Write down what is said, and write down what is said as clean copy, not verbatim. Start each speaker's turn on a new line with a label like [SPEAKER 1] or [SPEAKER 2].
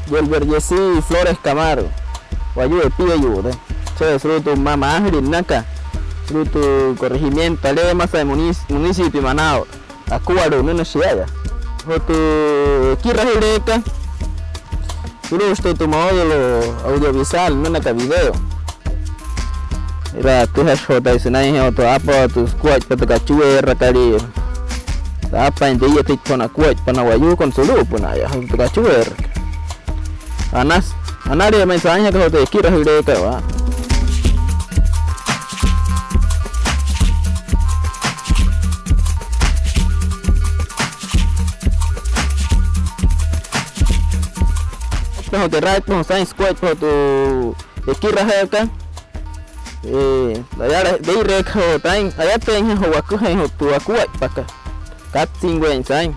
[SPEAKER 1] Yelver Florez Camargo, Wayuu Epieyu, fruto mamá Rinaka, fruto corregimiento, Alemas de municipio Manao, Acuaro, no se haya. Fruto Kirrajileca, fruto tu módulo audiovisual, no naca video. Era tu hashota y senai auto apa tu squat para cachue racarir. Apa en día te con acuat para Wayuu con su lupo na ya tu cachue. Anari mensaje que te quiero ir que va. Pero te right por science squad por tu esquira acá. Allá de ir que time allá tengo huacu en tu acuat para acá. Cat 5 en sign.